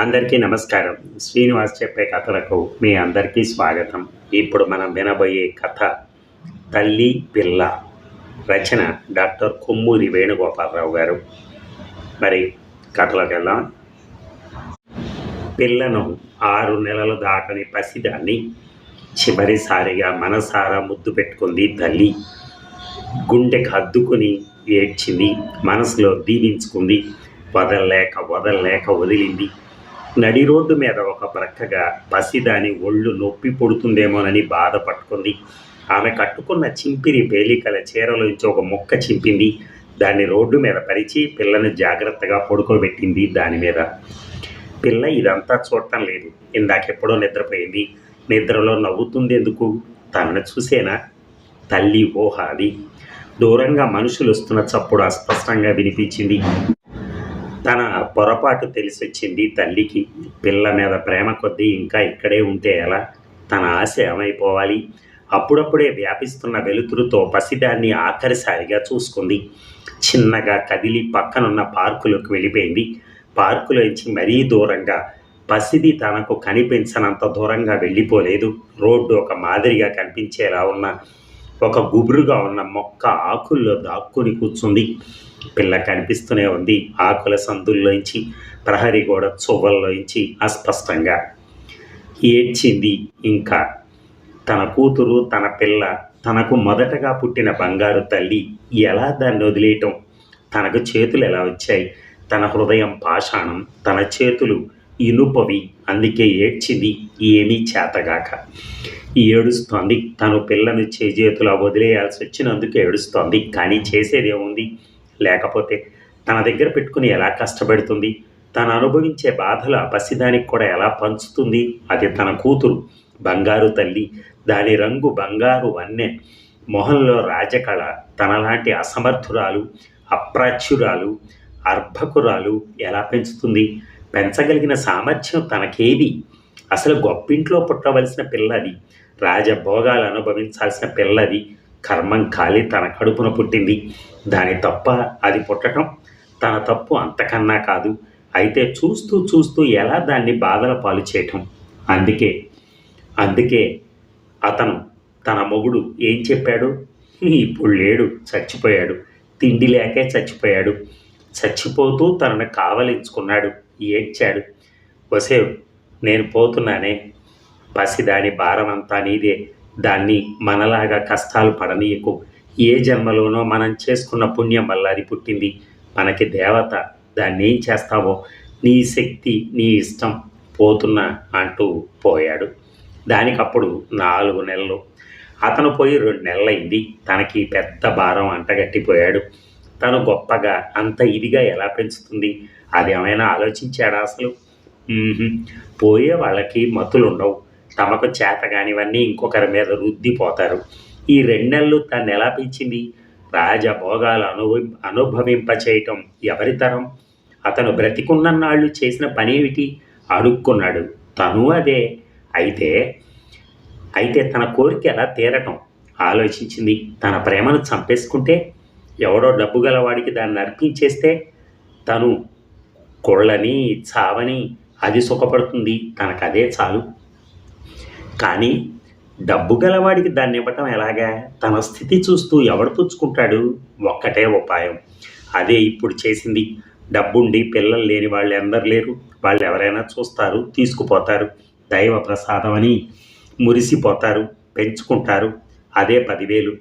అందరికీ నమస్కారం. శ్రీనివాస్ చెప్పే కథలకు మీ అందరికీ స్వాగతం. ఇప్పుడు మనం వినబోయే కథ తల్లి పిల్ల. రచన డాక్టర్ కొమ్మూరి వేణుగోపాలరావు గారు. మరి కథలోకి వెళ్దాం. పిల్లను 6 నెలలు దాటని పసిదాన్ని చివరిసారిగా మనసారా ముద్దు పెట్టుకుంది తల్లి. గుండెకి హద్దుకుని ఏడ్చింది, మనసులో దీవించుకుంది. వదలలేక వదిలింది. నడి రోడ్డు మీద ఒక ప్రక్కగా పసిదాని ఒళ్ళు నొప్పి పుడుతుందేమోనని బాధ పట్టుకుంది. ఆమె కట్టుకున్న చింపిరి పేలికల చీరలోంచి ఒక ముక్క చింపింది. దాన్ని రోడ్డు మీద పరిచి పిల్లను జాగ్రత్తగా పడుకోబెట్టింది. దాని మీద పిల్ల ఇదంతా చూడటం లేదు. ఇందాకెప్పుడో నిద్రపోయింది. నిద్రలో నవ్వుతుంది ఎందుకు? తనను చూసేనా? తల్లి ఊహ అది. దూరంగా మనుషులు వస్తున్న చప్పుడు అస్పష్టంగా వినిపించింది. తన పొరపాటు తెలిసొచ్చింది తల్లికి. పిల్ల మీద ప్రేమ కొద్దీ ఇంకా ఇక్కడే ఉంటే ఎలా? తన ఆశ ఏమైపోవాలి? అప్పుడప్పుడే వ్యాపిస్తున్న వెలుతురుతో పసిదాన్ని ఆఖరిసారిగా చూసుకుంది. చిన్నగా కదిలి పక్కనున్న పార్కులోకి వెళ్ళిపోయింది. పార్కులోంచి మరీ దూరంగా, పసిది తనకు కనిపించనంత దూరంగా వెళ్ళిపోలేదు. రోడ్డు ఒక మాదిరిగా కనిపించేలా ఉన్న ఒక గుబురుగా ఉన్న మొక్క ఆకుల్లో దాక్కుని కూర్చుంది. పిల్ల కనిపిస్తూనే ఉంది. ఆకుల సందుల్లోంచి, ప్రహరీ గోడ చువ్వల్లోంచి అస్పష్టంగా. ఏడ్చింది. ఇంకా తన కూతురు, తన పిల్ల, తనకు మొదటగా పుట్టిన బంగారు తల్లి. ఎలా దాన్ని వదిలేయటం? తనకు చేతులు ఎలా వచ్చాయి? తన హృదయం పాషాణం, తన చేతులు ఇనుపవి. అందుకే ఏడ్చింది, ఏమీ చేతగాక. ఏడుస్తోంది. తను పిల్లను చేతులా వదిలేయాల్సి వచ్చినందుకు ఏడుస్తోంది. కానీ చేసేదేముంది? లేకపోతే తన దగ్గర పెట్టుకుని ఎలా కష్టపెడుతుంది? తను అనుభవించే బాధలు ఆ పసిదానికి కూడా ఎలా పంచుతుంది? అది తన కూతురు, బంగారు తల్లి. దాని రంగు బంగారు వన్నె, మొహంలో రాజకళ. తనలాంటి అసమర్థురాలు, అప్రాచ్యురాలు, అర్భకురాలు ఎలా పెంచుతుంది? పెంచగలిగిన సామర్థ్యం తనకేది? అసలు గొప్పింట్లో పుట్టవలసిన పిల్లది, రాజభోగాలు అనుభవించాల్సిన పిల్లది. కర్మం కాలి తన కడుపున పుట్టింది. దాని తప్ప అది పుట్టడం? తన తప్పు అంతకన్నా కాదు. అయితే చూస్తూ చూస్తూ ఎలా దాన్ని బాధల పాలు చేయటం? అందుకే అతను, తన మొగుడు ఏం చెప్పాడు? ఇప్పుడు లేడు, చచ్చిపోయాడు. తిండి లేకే చచ్చిపోయాడు. చచ్చిపోతూ తనను కావలించుకున్నాడు, ఏడ్చాడు. వసే, నేను పోతున్నానే, పసిదాని భారం అంతా నీదే. దాన్ని మనలాగా కష్టాలు పడనీయకు. ఏ జన్మలోనో మనం చేసుకున్న పుణ్యం వల్ల అది పుట్టింది. మనకి దేవత. దాన్ని ఏం చేస్తావో? నీ శక్తి, నీ ఇష్టం. పోతున్నా అంటూ పోయాడు. దానికప్పుడు 4 నెలలు. అతను పోయి 2 నెలలైంది. తనకి పెద్ద భారం అంటగట్టిపోయాడు. తను గొప్పగా అంత ఇదిగా ఎలా పెంచుతుంది? అది ఏమైనా ఆలోచించాడా అసలు? పోయే వాళ్ళకి మతులుండవు. తమకు చేతగానివన్నీ ఇంకొకరి మీద రుద్దిపోతారు. ఈ 2 నెలలు తను ఎలా పెంచింది? రాజభోగాలు అనుభవింపచేయటం ఎవరి తరం? అతను బ్రతికున్నన్నాళ్ళు చేసిన పనేమిటి? అడుక్కున్నాడు. తను అదే. అయితే తన కోరిక ఎలా తీరటం ఆలోచించింది. తన ప్రేమను చంపేసుకుంటే, ఎవడో డబ్బు గలవాడికి దాన్ని అర్పించేస్తే, తను కొళ్ళని చావని అది సుఖపడుతుంది. తనకదే చాలు. కానీ డబ్బు గలవాడికి దాన్ని ఇవ్వటం ఎలాగా? తన స్థితి చూస్తూ ఎవడు పుచ్చుకుంటాడు? ఒక్కటే ఉపాయం. అదే ఇప్పుడు చేసింది. డబ్బుండి పిల్లలు లేని వాళ్ళు ఎందరు లేరు? వాళ్ళు ఎవరైనా చూస్తారు, తీసుకుపోతారు. దైవ ప్రసాదం అని మురిసిపోతారు, పెంచుకుంటారు. అదే 10,000.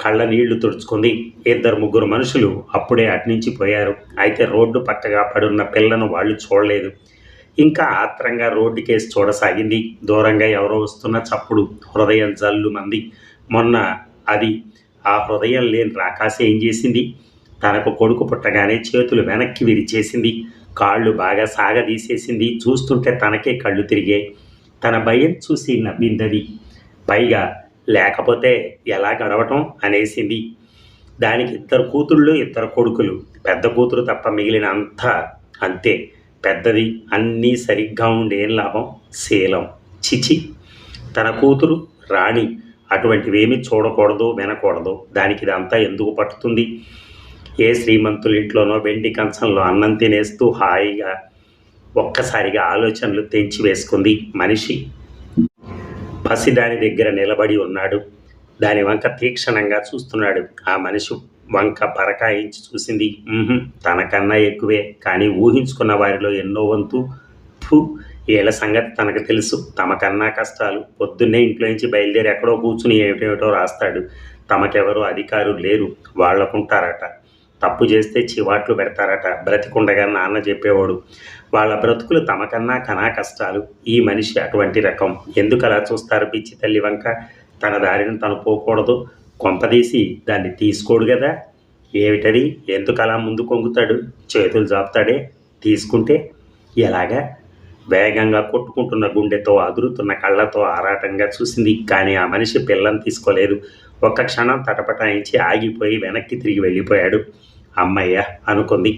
కళ్ళ నీళ్లు తుడుచుకుంది. 2-3 మనుషులు అప్పుడే అట్నుంచి పోయారు. అయితే రోడ్డు పక్కగా పడున్న పిల్లను వాళ్ళు చూడలేదు. ఇంకా ఆత్రంగా రోడ్డుకేసి చూడసాగింది. దూరంగా ఎవరో వస్తున్న చప్పుడు. హృదయం జల్లుమంది. మొన్న అది ఆ హృదయం లేని రాకాశ ఏం చేసింది? తనకు కొడుకు పుట్టగానే చేతులు వెనక్కి విరిచేసింది. కాళ్ళు బాగా సాగదీసేసింది. చూస్తుంటే తనకే కళ్ళు తిరిగాయి. తన భయం చూసి నవ్విందది. పైగా లేకపోతే ఎలా గడవటం అనేసింది. దానికి 2 కూతుళ్ళు, 2 కొడుకులు. పెద్ద కూతురు తప్ప మిగిలిన అంతా అంతే. పెద్దది. అన్నీ సరిగ్గా ఉండేం లాభం? శీలం. చిచి. తన కూతురు రాణి. అటువంటివేమీ చూడకూడదు, వినకూడదు. దానికి ఇదంతా ఎందుకు పట్టుతుంది? ఏ శ్రీమంతులింట్లోనో వెండి కంచంలో అన్నం తినేస్తూ హాయిగా ఒక్కసారిగా ఆలోచనలు తెంచివేసుకుంది మనిషి. పసిదాని దగ్గర నిలబడి ఉన్నాడు. దాని వంక తీక్షణంగా చూస్తున్నాడు. ఆ మనిషి వంక పరకాయించి చూసింది. తనకన్నా ఎక్కువే, కానీ ఊహించుకున్న వారిలో ఎన్నో వంతు. ఫు, వీళ్ళ సంగతి తనకు తెలుసు. తమకన్నా కష్టాలు. పొద్దున్నే ఇంట్లో నుంచి బయలుదేరి ఎక్కడో కూర్చుని ఏమిటేమిటో రాస్తాడు. తమకెవరో అధికారులు లేరు, వాళ్ళకుంటారట. తప్పు చేస్తే చివాట్లు పెడతారట. బ్రతికుండగా నాన్న చెప్పేవాడు. వాళ్ళ బ్రతుకులు తమకన్నా కనా కష్టాలు. ఈ మనిషి అటువంటి రకం. ఎందుకు అలా చూస్తారు పిచ్చి తల్లి వంక? తన దారిని తను పోకూడదు. కొంపదీసి దాన్ని తీసుకోడు కదా. ఏమిటది? ఎందుకు అలా ముందు కొంగుతాడు? చేతులు జాపుతాడే. తీసుకుంటే ఎలాగా? వేగంగా కొట్టుకుంటున్న గుండెతో, అదురుతున్న కళ్ళతో ఆరాటంగా చూసింది. కానీ ఆ మనిషి పిల్లని తీసుకోలేదు. ఒక్క క్షణం తటపటాయించి ఆగిపోయి వెనక్కి తిరిగి వెళ్ళిపోయాడు. అమ్మయ్య అనుకుంది.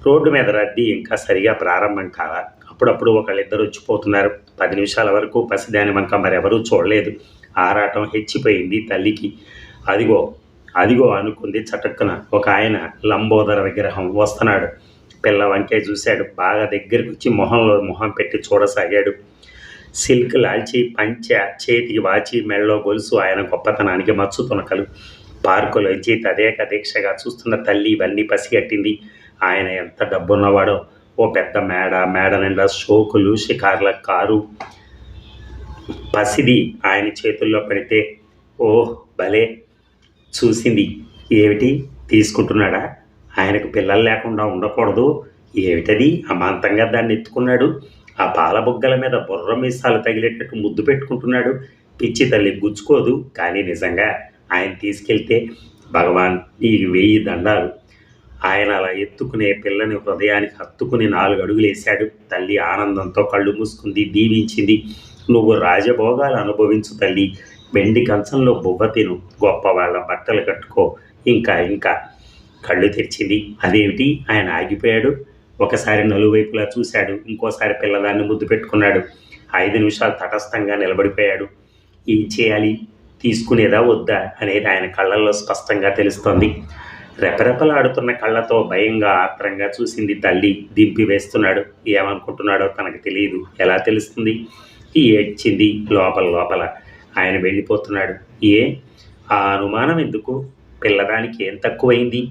రోడ్డు మీద రద్దీ ఇంకా సరిగా ప్రారంభం కాలా. అప్పుడప్పుడు ఒకళ్ళిద్దరు వచ్చిపోతున్నారు. 10 నిమిషాల వరకు పసిదాని వంక మరెవరూ చూడలేదు. ఆరాటం హెచ్చిపోయింది తల్లికి. అదిగో అదిగో అనుకుంది చటుక్కున. ఒక ఆయన లంబోదర విగ్రహం వస్తున్నాడు. పిల్ల వంకే చూశాడు. బాగా దగ్గరికి వచ్చి మొహంలో మొహం పెట్టి చూడసాగాడు. సిల్క్ లాల్చి, పంచె, చేతికి వాచి, మెళ్ళో గొలుసు ఆయన గొప్పతనానికి మచ్చు తునకలు. పార్కులోంచి తదేక దీక్షగా చూస్తున్న తల్లి ఇవన్నీ పసిగట్టింది. ఆయన ఎంత డబ్బున్నవాడో. ఓ పెద్ద మేడ నిండా షోకులు, షికార్ల కారు. పసిది ఆయన చేతుల్లో పడితే ఓహ్ భలే చూసింది. ఏమిటి తీసుకుంటున్నాడా? ఆయనకు పిల్లలు లేకుండా ఉండకూడదు. ఏమిటది? అమాంతంగా దాన్ని ఎత్తుకున్నాడు. ఆ పాల బుగ్గల మీద బుర్ర మీసాలు తగిలేటట్టు ముద్దు పెట్టుకుంటున్నాడు. పిచ్చి తల్లి గుచ్చుకోదు. కానీ నిజంగా ఆయన తీసుకెళ్తే భగవాన్ నీకు 1000 దండాలు. ఆయన అలా ఎత్తుకునే పిల్లని హృదయానికి హత్తుకుని 4 అడుగులు వేశాడు. తల్లి ఆనందంతో కళ్ళు మూసుకుంది, దీవించింది. నువ్వు రాజభోగాలు అనుభవించు తల్లి. వెండి కంచంలో బువ్వ తిను, గొప్పవాళ్ళ బట్టలు కట్టుకో. ఇంకా కళ్ళు తెరిచింది. అదేమిటి? ఆయన ఆగిపోయాడు. ఒకసారి నలువైపులా చూశాడు. ఇంకోసారి పిల్లదాన్ని ముద్దు పెట్టుకున్నాడు. 5 నిమిషాలు తటస్థంగా నిలబడిపోయాడు. ఏం చేయాలి? తీసుకునేదా వద్దా అనేది ఆయన కళ్ళల్లో స్పష్టంగా తెలుస్తోంది. రెపరెపలాడుతున్న కళ్ళతో భయంగా ఆత్రంగా చూసింది తల్లి. దింపి వేస్తున్నాడు. ఏమనుకుంటున్నాడో తనకు తెలియదు. ఎలా తెలుస్తుంది? ఏడ్చింది లోపల. ఆయన వెళ్ళిపోతున్నాడు. ఆ అనుమానం ఎందుకు? పిల్లదానికి ఏం తక్కువైంది?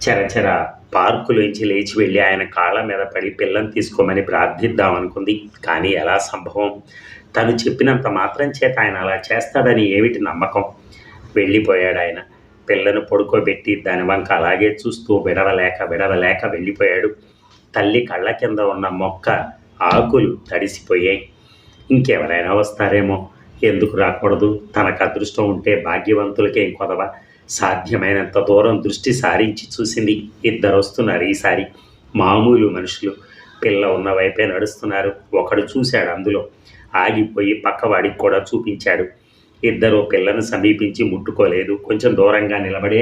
చరచర పార్కులోంచి లేచి వెళ్ళి ఆయన కాళ్ళ మీద పడి పిల్లని తీసుకోమని ప్రార్థిద్దామనుకుంది. కానీ ఎలా సంభవం? తను చెప్పినంత మాత్రం చేత ఆయన అలా చేస్తాడని ఏమిటి నమ్మకం? వెళ్ళిపోయాడు ఆయన. పిల్లను పడుకోబెట్టి దాని వంక అలాగే చూస్తూ విడవలేక వెళ్ళిపోయాడు. తల్లి కళ్ళ కింద ఉన్న మొక్క ఆకులు తడిసిపోయాయి. ఇంకెవరైనా వస్తారేమో. ఎందుకు రాకూడదు? తనకు అదృష్టం ఉంటే భాగ్యవంతులకేం కొదవ. సాధ్యమైనంత దూరం దృష్టి సారించి చూసింది. 2 వస్తున్నారు ఈసారి. మామూలు మనుషులు. పిల్ల ఉన్న వైపే నడుస్తున్నారు. ఒకడు చూశాడు అందులో. ఆగిపోయి పక్కవాడికి కూడా చూపించాడు. 2 పిల్లను సమీపించి ముట్టుకోలేదు. కొంచెం దూరంగా నిలబడే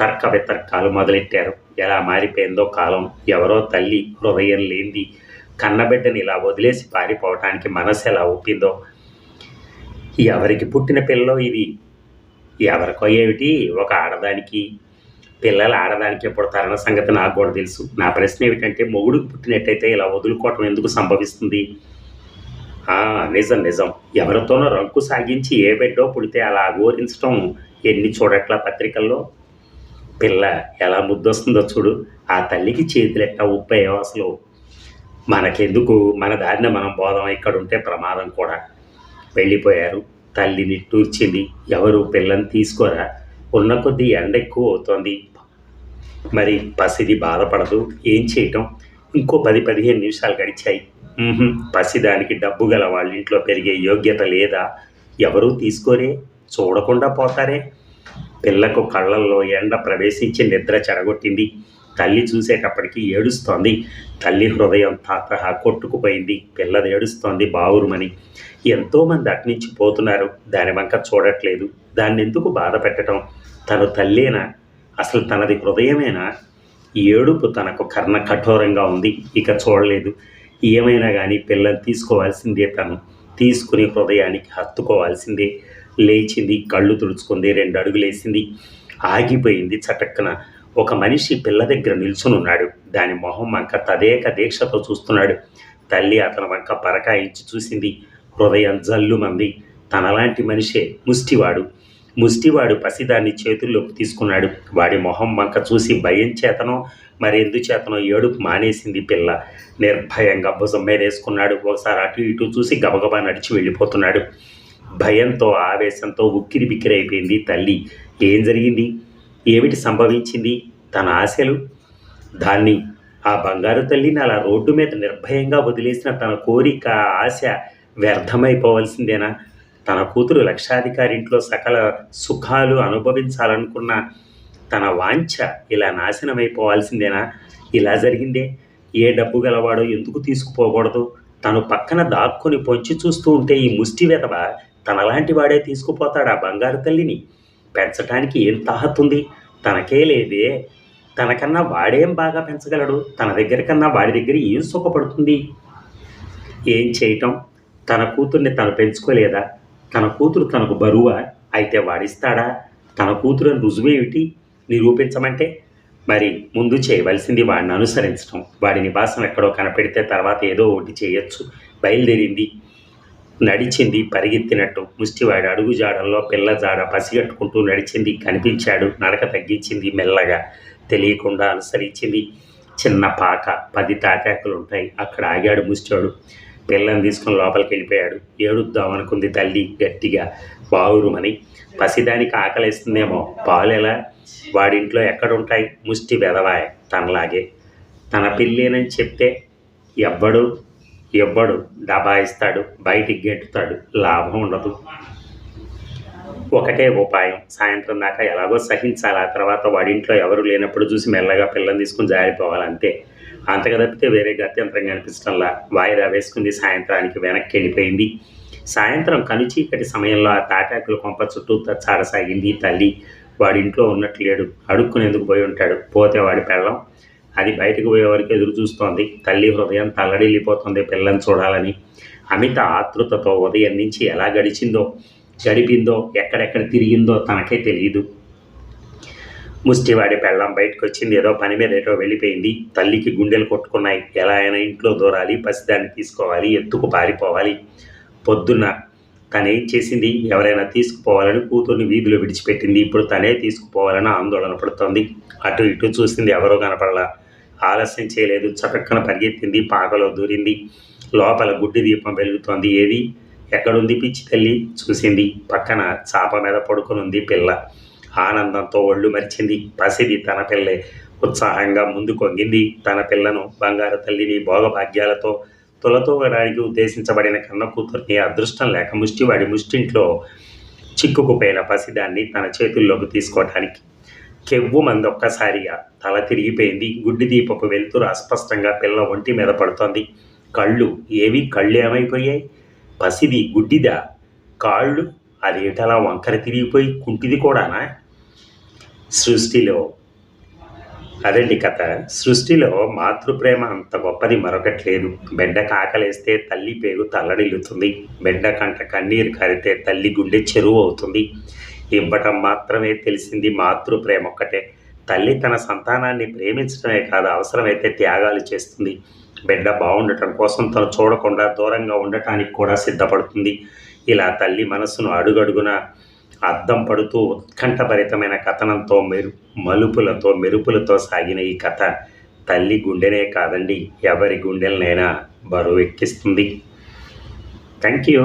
తర్క వితర్కాలు మొదలెట్టారు. ఎలా మారిపోయిందో కాలం. ఎవరో తల్లి హృదయం లేంది. కన్నబిడ్డని ఇలా వదిలేసి పారిపోవటానికి మనసు ఎలా ఒప్పిందో. ఎవరికి పుట్టిన పిల్లో ఇది? ఎవరికో ఏమిటి? ఒక ఆడదానికి. పిల్లలు ఆడదానికి పుడతారన్న సంగతి నాకు కూడా తెలుసు. నా ప్రశ్న ఏమిటంటే, మొగుడికి పుట్టినట్టయితే ఇలా వదులుకోవటం ఎందుకు సంభవిస్తుంది? నిజం. ఎవరితోనో రంకు సాగించి ఏ బిడ్డో పుడితే అలా ఘోరించడం ఎన్ని చూడట్ల పత్రికల్లో. పిల్ల ఎలా ముద్దొస్తుందో చూడు. ఆ తల్లికి చేతులెట్టా ఉప్పయ్యో అసలు. మనకెందుకు? మన దారిన మనం పోదాం. ఇక్కడుంటే ప్రమాదం కూడా. వెళ్ళిపోయారు. తల్లి నిట్టూర్చింది. ఎవరు పిల్లని తీసుకోరా? ఉన్న కొద్దీ ఎండ ఎక్కువ అవుతోంది. మరి పసిది బాధపడదు. ఏం చేయటం? ఇంకో 10-15 నిమిషాలు గడిచాయి. పసిదానికి డబ్బు గల వాళ్ళ ఇంట్లో పెరిగే యోగ్యత లేదా? ఎవరూ తీసుకోరే, చూడకుండా పోతారే. పిల్లకు కళ్ళల్లో ఎండ ప్రవేశించి నిద్ర చెడగొట్టింది. తల్లి చూసేటప్పటికి ఏడుస్తోంది. తల్లి హృదయం తాతహా కొట్టుకుపోయింది. పిల్లది ఏడుస్తోంది బావురుమని. ఎంతోమంది అట్నుంచి పోతున్నారు. దాని వంక చూడట్లేదు. దాన్ని ఎందుకు బాధ పెట్టడం? తను తల్లేనా? అసలు తనది హృదయమేనా? ఏడుపు తనకు కర్ణ కఠోరంగా ఉంది. ఇక చూడలేదు. ఏమైనా కానీ పిల్లని తీసుకోవాల్సిందే. తను తీసుకుని హృదయానికి హత్తుకోవాల్సిందే. లేచింది. కళ్ళు తుడుచుకుంది. 2 అడుగులేసింది. ఆగిపోయింది చటక్కున. ఒక మనిషి పిల్ల దగ్గర నిల్చునున్నాడు. దాని మొహం వంక తదేక దీక్షతో చూస్తున్నాడు. తల్లి అతని వంక పరకాయించి చూసింది. హృదయం జల్లుమంది. తనలాంటి మనిషే ముష్టివాడు పసిదాన్ని చేతుల్లోకి తీసుకున్నాడు. వాడి మొహం వంక చూసి భయం చేతనో మరెందుచేతనో ఏడుపు మానేసింది పిల్ల. నిర్భయంగా భుజం మీద వేసుకున్నాడు. ఒకసారి అటు ఇటు చూసి గబగబా నడిచి వెళ్ళిపోతున్నాడు. భయంతో ఆవేశంతో ఉక్కిరి బిక్కిరైపోయింది తల్లి. ఏం జరిగింది? ఏమిటి సంభవించింది? తన ఆశలు, దాన్ని, ఆ బంగారు తల్లిని అలా రోడ్డు మీద నిర్భయంగా వదిలేసిన తన కోరిక, ఆశ వ్యర్థమైపోవలసిందేనా? తన కూతురు లక్షాధికారింట్లో సకల సుఖాలు అనుభవించాలనుకున్న తన వాంఛ ఇలా నాశనమైపోవాల్సిందేనా? ఇలా జరిగిందే. ఏ డబ్బు గలవాడో ఎందుకు తీసుకుపోకూడదు? తను పక్కన దాక్కుని పొంచి చూస్తూ ఉంటే ఈ ముష్టి వెధవ తనలాంటి వాడే తీసుకుపోతాడు ఆ బంగారు తల్లిని. పెంచటానికి ఏం తాహతుంది? తనకే లేదే. తనకన్నా వాడేం బాగా పెంచగలడు? తన దగ్గర కన్నా వాడి దగ్గర ఏం సుఖపడుతుంది? ఏం చేయటం? తన కూతుర్ని తను పెంచుకోలేదా? తన కూతురు తనకు బరువా? అయితే వాడిస్తాడా? తన కూతురని రుజువేమిటి నిరూపించమంటే? మరి ముందు చేయవలసింది వాడిని అనుసరించడం. వాడి నివాసం ఎక్కడో కనపెడితే తర్వాత ఏదో ఒకటి చేయొచ్చు. బయలుదేరింది. నడిచింది పరిగెత్తినట్టు. ముష్టివాడి అడుగు జాడల్లో పిల్ల జాడ పసిగట్టుకుంటూ నడిచింది. కనిపించాడు. నడక తగ్గించింది. మెల్లగా తెలియకుండా అనుసరించింది. చిన్న పాక, 10 తాటాకులుంటాయి. అక్కడ ఆగాడు ముష్టివాడు. పిల్లని తీసుకుని లోపలికి వెళ్ళిపోయాడు. ఏడుద్దామనుకుంది తల్లి గట్టిగా, బావురుమని. పసిదానికి ఆకలిస్తుందేమో. పాలెలా? వాడింట్లో ఎక్కడుంటాయి? ముష్టి వెధవాయ తనలాగే. తన పిల్లేనని చెప్తే ఎవ్వడు డబాయిస్తాడు, బయటికి గెంటుతాడు. లాభం ఉండదు. ఒకటే ఉపాయం, సాయంత్రం దాకా ఎలాగో సహించాలి. ఆ తర్వాత వాడింట్లో ఎవరు లేనప్పుడు చూసి మెల్లగా పిల్లని తీసుకుని జారిపోవాలంతే. అంతగా తప్పితే వేరే గత్యంతరం కనిపించడంలా వాయిదా వేసుకుంది. సాయంత్రానికి వెనక్కి వెళ్ళిపోయింది. సాయంత్రం కనుచీకటి సమయంలో ఆ తాటాకుల కొంప చుట్టూ చాడసాగింది తల్లి. వాడింట్లో ఉన్నట్లు లేడు. అడుక్కునేందుకు పోయి ఉంటాడు. పోతే వాడి పెళ్ళం అది బయటకు పోయే వరకు ఎదురు చూస్తోంది. తల్లి హృదయం తల్లడిల్లిపోతుంది పిల్లని చూడాలని. అమిత ఆతృతతో ఉదయం నుంచి ఎలా గడిపిందో ఎక్కడెక్కడ తిరిగిందో తనకే తెలియదు. ముష్టివాడి పెళ్ళం బయటకు వచ్చింది. ఏదో పని మీద ఏటో వెళ్ళిపోయింది. తల్లికి గుండెలు కొట్టుకున్నాయి. ఎలా అయినా ఇంట్లో దూరాలి, పసిదాన్ని తీసుకోవాలి, ఎత్తుకు పారిపోవాలి. పొద్దున్న తనేం చేసింది? ఎవరైనా తీసుకుపోవాలని కూతుర్ని వీధిలో విడిచిపెట్టింది. ఇప్పుడు తనే తీసుకుపోవాలని ఆందోళన పడుతోంది. అటు ఇటు చూసింది, ఎవరో కనపడలా. ఆలస్యం చేయలేదు. చటక్కన పరిగెత్తింది. పాకలో దూరింది. లోపల గుడ్డి దీపం వెలుగుతోంది. ఏది? ఎక్కడుంది పిచ్చి తల్లి? చూసింది. పక్కన చాప మీద పడుకునుంది పిల్ల. ఆనందంతో ఒళ్ళు మరిచింది. పసిది తన పిల్లే. ఉత్సాహంగా ముందు కొంగింది. తన పిల్లను, బంగారు తల్లిని భోగభాగ్యాలతో తులతూగడానికి ఉద్దేశించబడిన కన్న కూతుర్ని అదృష్టం లేక ముష్టివాడి ముష్టింట్లో చిక్కుకుపోయిన పసిదాన్ని తన చేతుల్లోకి తీసుకోవటానికి కెవ్వు మంది ఒక్కసారిగా తల తిరిగిపోయింది. గుడ్డి దీపపు వెలుతురు అస్పష్టంగా పిల్ల ఒంటి మీద పడుతోంది. కళ్ళు ఏమైపోయాయి? పసిది గుడ్డిదా? కాళ్ళు అదేటలా వంకర తిరిగిపోయి కుంటిది కూడానా? అదండి కథ. సృష్టిలో మాతృప్రేమ అంత గొప్పది మరొకట్లేదు. బిడ్డ కాకలేస్తే తల్లి పేగు తల్లడిల్లుతుంది. బిడ్డ కంట కన్నీరు కారితే తల్లి గుండె చెరువు అవుతుంది. ఇవ్వటం మాత్రమే తెలిసింది మాతృప్రేమ ఒక్కటే. తల్లి తన సంతానాన్ని ప్రేమించడమే కాదు, అవసరమైతే త్యాగాలు చేస్తుంది. బిడ్డ బాగుండటం కోసం తను చూడకుండా దూరంగా ఉండటానికి కూడా సిద్ధపడుతుంది. ఇలా తల్లి మనస్సును అడుగడుగున అద్దం పడుతూ ఉత్కంఠభరితమైన కథనంతో మెరుపులతో సాగిన ఈ కథ తల్లి గుండెనే కాదండి, ఎవరి గుండెలనైనా బరువెక్కిస్తుంది. Thank you.